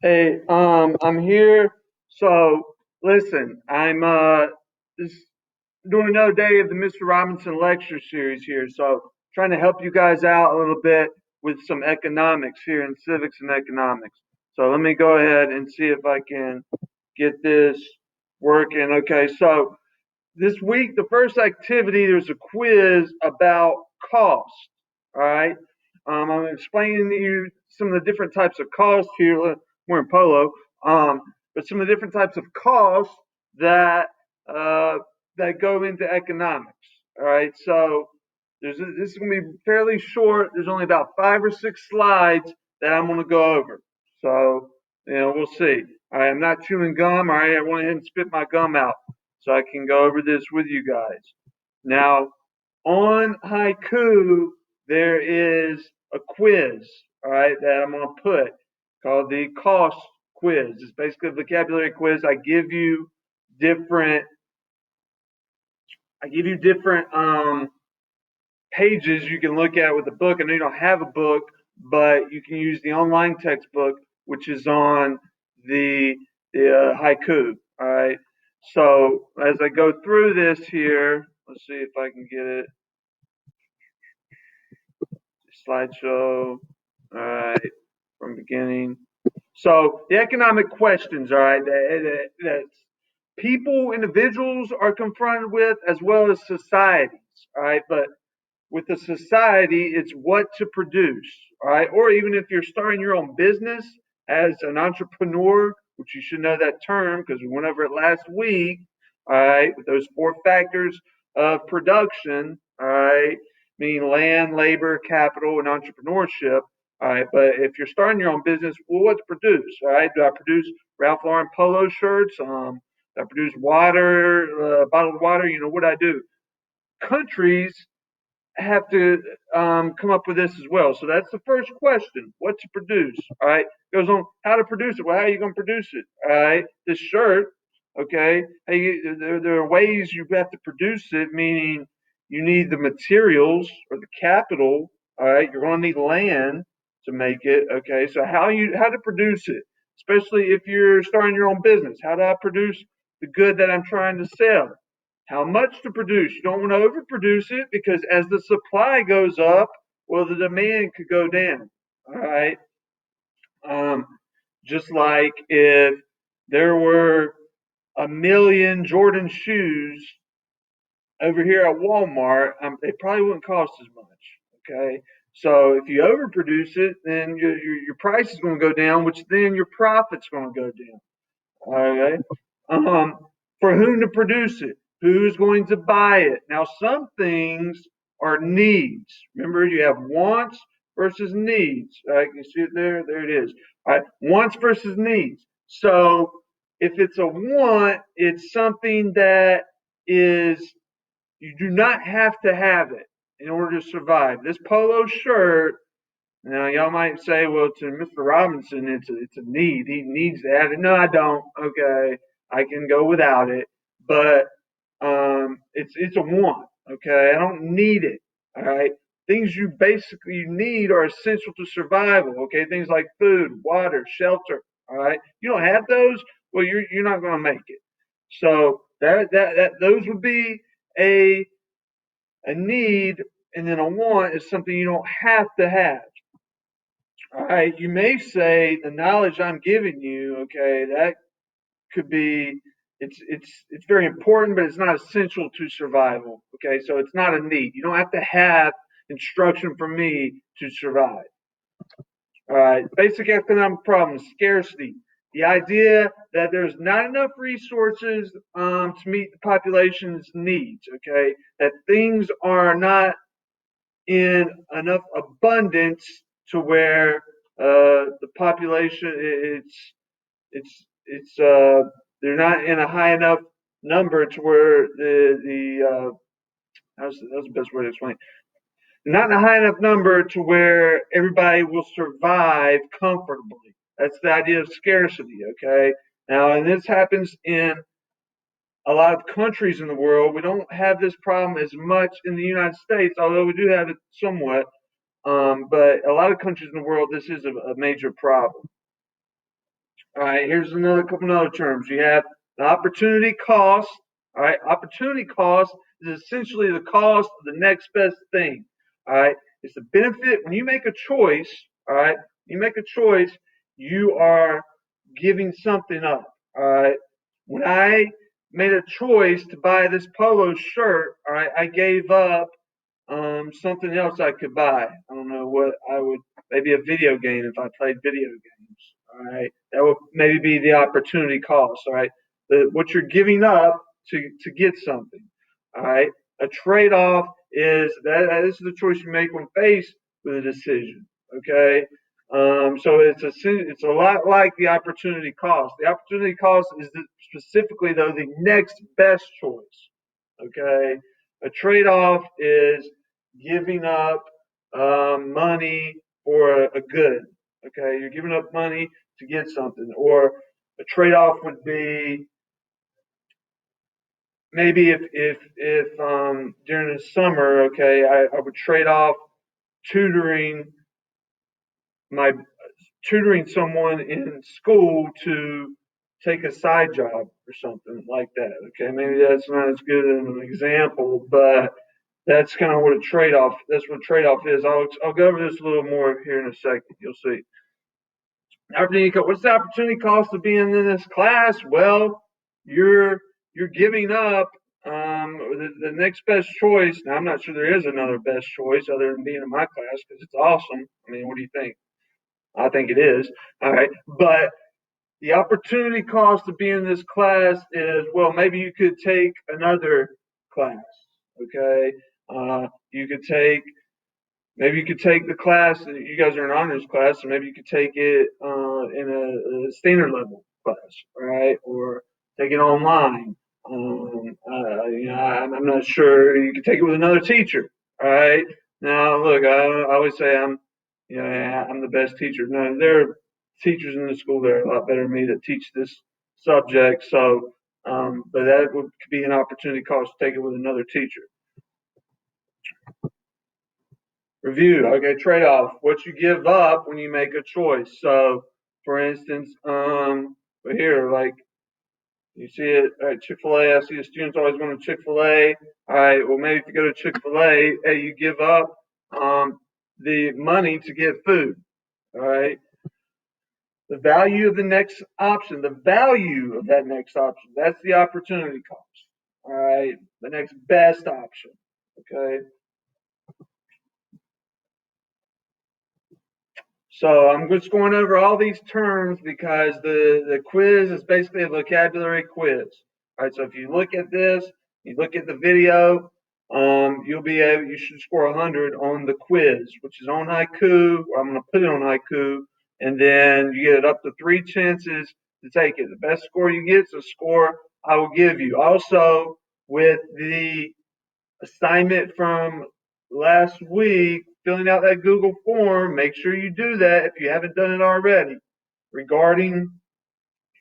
Hey, I'm here. So listen, I'm just doing another day of the Mr. Robinson lecture series here. So trying to help you guys out a little bit with some economics here in civics and economics. So let me go ahead and see if I can get this working. Okay, so this week, the first activity, there's a quiz about cost. All right. I'm explaining to you some of the different types of cost here. We're in polo. But some of the different types of costs that uh, that go into economics. All right. So this is going to be fairly short. There's only about 5 or 6 slides that I'm going to go over. So we'll see. All right. I'm not chewing gum. All right. I went ahead and spit my gum out so I can go over this with you guys. Now, on haiku, there is a quiz, all right, that I'm going to put called the cost quiz. It's basically a vocabulary quiz. Different, I give you different pages you can look at with the book. I know you don't have a book, but you can use the online textbook, which is on the haiku. All right. So as I go through this here, let's see if I can get it. Slideshow. All right, from beginning. So the economic questions, all right, that people, individuals are confronted with, as well as societies, all right. But with the society, it's what to produce, all right. Or even if you're starting your own business as an entrepreneur, which you should know that term because we went over it last week, all right, with those 4 factors of production, all right, meaning land, labor, capital, and entrepreneurship. All right, but if you're starting your own business, well, what to produce? All right, do I produce Ralph Lauren polo shirts? Do I produce water, bottled water? What I do? Countries have to come up with this as well. So that's the first question: what to produce? All right, goes on how to produce it. Well, how are you going to produce it? All right, this shirt. Okay, hey, there are ways you have to produce it, meaning you need the materials or the capital. All right, you're going to need land to make it. Okay, so how to produce it, especially if you're starting your own business. How do I produce the good that I'm trying to sell? How much to produce? You don't want to overproduce it because as the supply goes up, well, the demand could go down. All right. Um, just like if there were a million Jordan shoes over here at Walmart, they probably wouldn't cost as much. Okay. So if you overproduce it, then your price is going to go down, which then your profit's going to go down. Okay. Um, for whom to produce it? Who's going to buy it? Now, some things are needs. Remember, you have wants versus needs. All right, you see it there? There it is. All right, wants versus needs. So, if it's a want, it's something that is, you do not have to have it in order to survive. This polo shirt, now y'all might say, well, to Mr. Robinson, it's a need. He needs to have it. No, I don't. Okay, I can go without it, but it's a want. Okay, I don't need it. All right, things you basically need are essential to survival. Okay, things like food, water, shelter. All right, you don't have those. Well, you're not going to make it. So that those would be a a need, and then a want is something you don't have to have. All right, you may say the knowledge I'm giving you, okay, that could be it's very important, but it's not essential to survival. Okay, so it's not a need. You don't have to have instruction from me to survive. All right, basic economic problems, scarcity. The idea that there's not enough resources to meet the population's needs. Okay, that things are not in enough abundance to where the population it's they're not in a high enough number to where the that's the best way to explain it. Not in a high enough number to where everybody will survive comfortably. That's the idea of scarcity. Okay, now and this happens in a lot of countries in the world. We don't have this problem as much in the United States, although we do have it somewhat. But a lot of countries in the world, this is a major problem. All right, here's another couple other terms. You have the opportunity cost. All right, opportunity cost is essentially the cost of the next best thing. All right, it's the benefit when you make a choice. All right, you make a choice, you are giving something up. All right, when I made a choice to buy this polo shirt, all right, I gave up something else I could buy. I don't know what I would, maybe a video game if I played video games. All right, that would maybe be the opportunity cost. All right, what you're giving up to get something. All right, a trade off is that this is the choice you make when faced with a decision. Okay, so it's a lot like the opportunity cost. The opportunity cost is specifically though the next best choice. Okay, a trade off is giving up money for a good. Okay, you're giving up money to get something, or a trade off would be maybe if during the summer, okay, I would trade off tutoring my tutoring someone in school to take a side job or something like that. Okay, maybe that's not as good an example, but that's kind of what a trade-off. That's what trade-off is. I'll go over this a little more here in a second. You'll see. Opportunity. What's the opportunity cost of being in this class? Well, you're giving up the next best choice. Now I'm not sure there is another best choice other than being in my class because it's awesome. I mean, what do you think? I think it is. All right, but the opportunity cost of being in this class is, well, maybe you could take another class. Okay, you could take maybe you could take the class. You guys are an honors class, so maybe you could take it in a standard level class, right? Or take it online. I'm not sure. You could take it with another teacher, all right? Now, look, I always say I'm the best teacher. No, there are teachers in the school that are a lot better than me that teach this subject. So, but that could be an opportunity cost to take it with another teacher. Review. Okay, trade off. What you give up when you make a choice. So, for instance, here, like you see it at Chick Fil A. I see the students always going to Chick Fil A. All right, well maybe if you go to Chick Fil A, hey, you give up the money to get food. All right. The value of the next option, the value of that next option, that's the opportunity cost. All right, the next best option. Okay. So I'm just going over all these terms because the quiz is basically a vocabulary quiz. All right, so if you look at this, you look at the video, you should score 100 on the quiz, which is on Haiku. I'm going to put it on Haiku, and then you get up to 3 chances to take it. The best score you get is the score I will give you. Also, with the assignment from last week, filling out that Google form, make sure you do that if you haven't done it already, regarding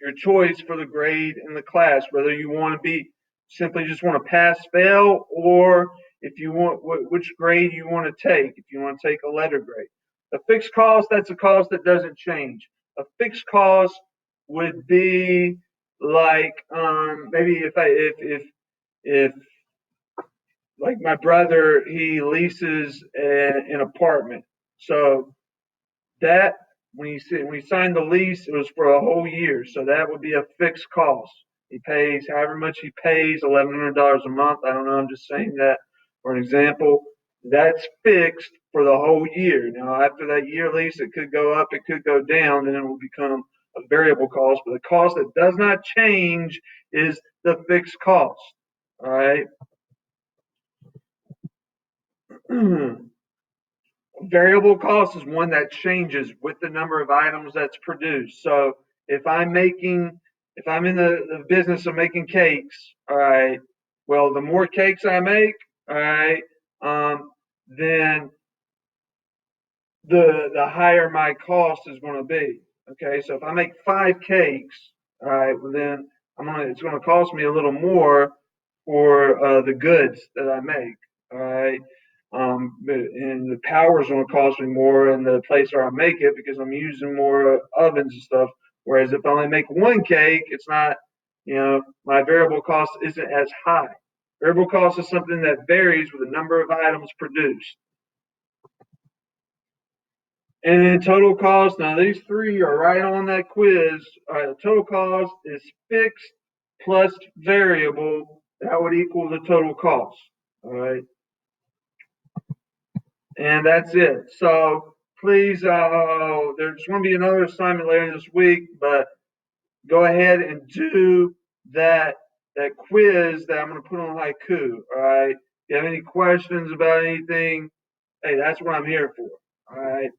your choice for the grade in the class, whether you want to be simply just want to pass fail, or if you want which grade you want to take, if you want to take a letter grade. A fixed cost, that's a cost that doesn't change. A fixed cost would be like maybe if like my brother, he leases an apartment. So that when he signed the lease, it was for a whole year. So that would be a fixed cost. He pays however much he pays, $1,100 a month. I don't know. I'm just saying that for an example. That's fixed for the whole year. Now, after that year lease, it could go up, it could go down, then it will become a variable cost. But the cost that does not change is the fixed cost. All right. Variable cost is one that changes with the number of items that's produced. So if I'm in the business of making cakes, all right, well, the more cakes I make, all right, then the higher my cost is going to be. Okay, so if I make 5 cakes, all right, well then it's going to cost me a little more for the goods that I make. All right, and the power is going to cost me more in the place where I make it because I'm using more ovens and stuff. Whereas if I only make one cake, it's not, my variable cost isn't as high. Variable cost is something that varies with the number of items produced. And then total cost, now these three are right on that quiz. Total cost is fixed plus variable. That would equal the total cost. All right. And that's it. So please, there's going to be another assignment later this week, but go ahead and do that quiz that I'm going to put on Haiku. All right. If you have any questions about anything, hey, that's what I'm here for. All right.